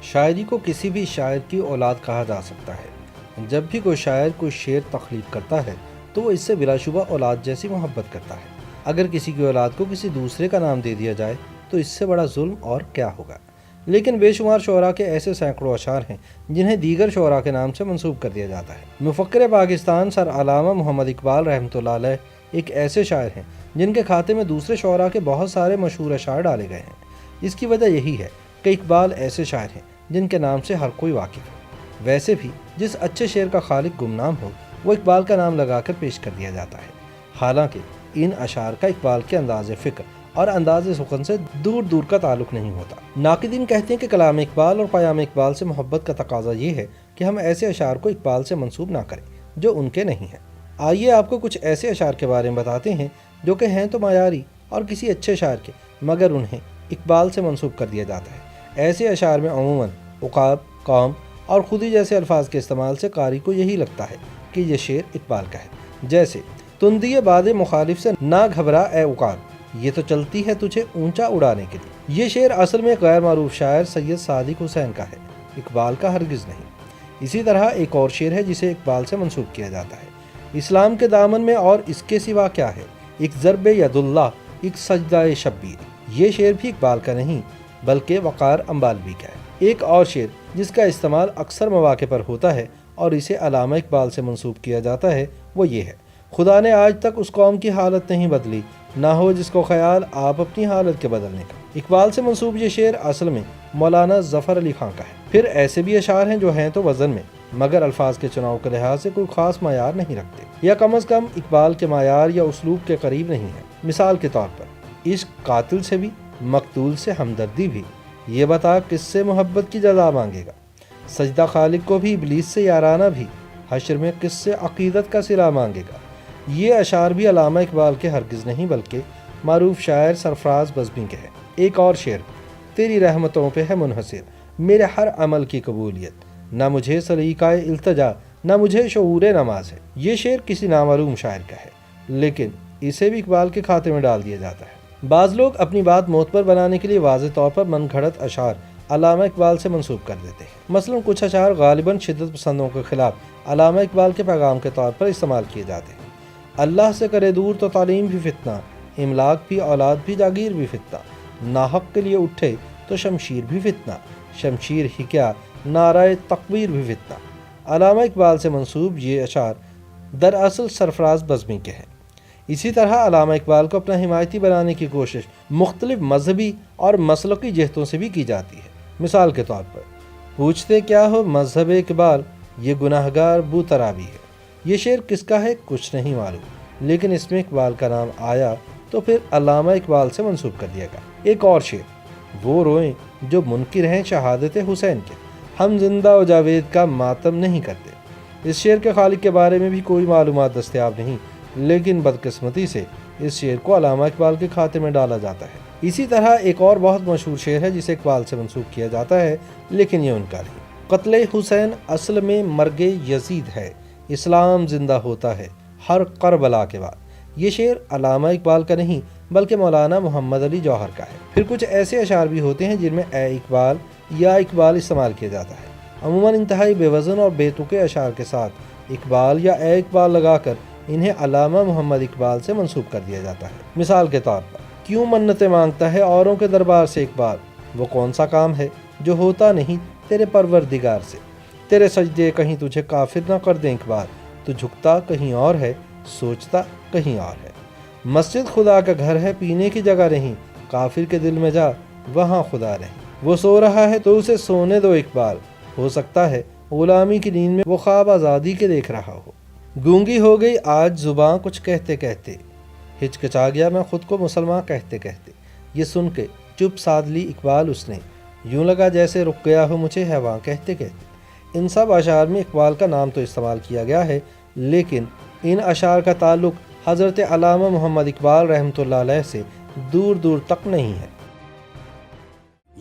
شاعری کو کسی بھی شاعر کی اولاد کہا جا سکتا ہے۔ جب بھی کوئی شاعر کوئی شعر تخلیق کرتا ہے تو وہ اس سے بلا شبہ اولاد جیسی محبت کرتا ہے۔ اگر کسی کی اولاد کو کسی دوسرے کا نام دے دیا جائے تو اس سے بڑا ظلم اور کیا ہوگا۔ لیکن بے شمار شعراء کے ایسے سینکڑوں اشعار ہیں جنہیں دیگر شعراء کے نام سے منسوب کر دیا جاتا ہے۔ مفکر پاکستان سر علامہ محمد اقبال رحمۃ اللہ علیہ ایک ایسے شاعر ہیں جن کے کھاتے میں دوسرے شعراء کے بہت سارے مشہور اشعار ڈالے گئے ہیں۔ اس کی وجہ یہی ہے کہ اقبال ایسے شاعر ہیں جن کے نام سے ہر کوئی واقف ہے۔ ویسے بھی جس اچھے شعر کا خالق گمنام ہو وہ اقبال کا نام لگا کر پیش کر دیا جاتا ہے۔ حالانکہ ان اشعار کا اقبال کے انداز فکر اور انداز سخن سے دور دور کا تعلق نہیں ہوتا۔ ناقدین کہتے ہیں کہ کلام اقبال اور پیام اقبال سے محبت کا تقاضا یہ ہے کہ ہم ایسے اشعار کو اقبال سے منسوب نہ کریں جو ان کے نہیں ہیں۔ آئیے آپ کو کچھ ایسے اشعار کے بارے میں بتاتے ہیں جو کہ ہیں تو معیاری اور کسی اچھے شاعر کے، مگر انہیں اقبال سے منسوب کر دیا جاتا ہے۔ ایسے اشعار میں عموماً عقاب، قوم اور خودی جیسے الفاظ کے استعمال سے قاری کو یہی لگتا ہے کہ یہ شعر اقبال کا ہے، جیسے تندی باد مخالف سے نہ گھبرا اے عقاب، یہ تو چلتی ہے تجھے اونچا اڑانے کے لیے۔ یہ شعر اصل میں غیر معروف شاعر سید صادق حسین کا ہے، اقبال کا ہرگز نہیں۔ اسی طرح ایک اور شعر ہے جسے اقبال سے منسوب کیا جاتا ہے، اسلام کے دامن میں اور اس کے سوا کیا ہے، ایک ضرب ید اللہ ایک سجدہ شبیر۔ یہ شعر بھی اقبال کا نہیں بلکہ وقار امبالوی کا ہے۔ ایک اور شعر جس کا استعمال اکثر مواقع پر ہوتا ہے اور اسے علامہ اقبال سے منسوب کیا جاتا ہے وہ یہ ہے، خدا نے آج تک اس قوم کی حالت نہیں بدلی، نہ ہو جس کو خیال آپ اپنی حالت کے بدلنے کا۔ اقبال سے منسوب یہ شعر اصل میں مولانا ظفر علی خان کا ہے۔ پھر ایسے بھی اشعار ہیں جو ہیں تو وزن میں مگر الفاظ کے چناؤ کے لحاظ سے کوئی خاص معیار نہیں رکھتے، یا کم از کم اقبال کے معیار یا اسلوب کے قریب نہیں ہے۔ مثال کے طور پر عشق قاتل سے بھی، مقتول سے ہمدردی بھی، یہ بتا کس سے محبت کی جزا مانگے گا، سجدہ خالق کو بھی ابلیس سے یارانہ بھی، حشر میں کس سے عقیدت کا صلہ مانگے گا۔ یہ اشعار بھی علامہ اقبال کے ہرگز نہیں بلکہ معروف شاعر سرفراز بزمی کے ہیں۔ ایک اور شعر، تیری رحمتوں پہ ہے منحصر میرے ہر عمل کی قبولیت، نہ مجھے سلیقہ التجا نہ مجھے شعور نماز ہے۔ یہ شعر کسی نامعلوم شاعر کا ہے لیکن اسے بھی اقبال کے کھاتے میں ڈال دیا جاتا ہے۔ بعض لوگ اپنی بات معتبر بنانے کے لیے واضح طور پر من گھڑت اشعار علامہ اقبال سے منسوب کر دیتے ہیں۔ مثلا کچھ اشعار غالباً شدت پسندوں کے خلاف علامہ اقبال کے پیغام کے طور پر استعمال کیے جاتے ہیں۔ اللہ سے کرے دور تو تعلیم بھی فتنہ، املاک بھی اولاد بھی جاگیر بھی فتنہ، ناحق کے لیے اٹھے تو شمشیر بھی فتنہ، شمشیر ہی کیا نعرہ تکبیر بھی فتنہ۔ علامہ اقبال سے منسوب یہ اشعار دراصل سرفراز بزمی کے ہیں۔ اسی طرح علامہ اقبال کو اپنا حمایتی بنانے کی کوشش مختلف مذہبی اور مسلکی جہتوں سے بھی کی جاتی ہے۔ مثال کے طور پر پوچھتے کیا ہو مذہب اقبال، یہ گناہگار بو ترابی ہے۔ یہ شعر کس کا ہے کچھ نہیں معلوم، لیکن اس میں اقبال کا نام آیا تو پھر علامہ اقبال سے منسوب کر دیا گیا۔ ایک اور شعر، وہ روئیں جو منکر ہیں شہادت حسین کے، ہم زندہ و جاوید کا ماتم نہیں کرتے۔ اس شعر کے خالق کے بارے میں بھی کوئی معلومات دستیاب نہیں، لیکن بدقسمتی سے اس شعر کو علامہ اقبال کے کھاتے میں ڈالا جاتا ہے۔ اسی طرح ایک اور بہت مشہور شعر ہے جسے اقبال سے منسوب کیا جاتا ہے لیکن یہ ان کا نہیں، قتل حسین اصل میں مرگ یزید ہے، اسلام زندہ ہوتا ہے ہر کربلا کے بعد۔ یہ شعر علامہ اقبال کا نہیں بلکہ مولانا محمد علی جوہر کا ہے۔ پھر کچھ ایسے اشعار بھی ہوتے ہیں جن میں اے اقبال یا اقبال استعمال کیا جاتا ہے، عموماً انتہائی بے وزن اور بے تکے اشعار کے ساتھ اقبال یا اے اقبال لگا کر انہیں علامہ محمد اقبال سے منسوب کر دیا جاتا ہے۔ مثال کے طور پر کیوں منتیں مانگتا ہے اوروں کے دربار سے اقبال، وہ کون سا کام ہے جو ہوتا نہیں تیرے پروردگار سے، تیرے سجدے کہیں تجھے کافر نہ کر دیں اقبال، تو جھکتا کہیں اور ہے سوچتا کہیں اور ہے۔ مسجد خدا کا گھر ہے پینے کی جگہ نہیں، کافر کے دل میں جا وہاں خدا نہیں۔ وہ سو رہا ہے تو اسے سونے دو اقبال، ہو سکتا ہے غلامی کی نیند میں وہ خواب آزادی کے دیکھ رہا ہو۔ گونگی ہو گئی آج زباں کچھ کہتے کہتے، ہچکچا گیا میں خود کو مسلمان کہتے کہتے۔ یہ سن کے چپ سادھ لی اقبال اس نے، یوں لگا جیسے رک گیا ہو مجھے حیواں کہتے کہتے۔ ان سب اشعار میں اقبال کا نام تو استعمال کیا گیا ہے لیکن ان اشعار کا تعلق حضرت علامہ محمد اقبال رحمۃ اللہ علیہ سے دور دور تک نہیں ہے۔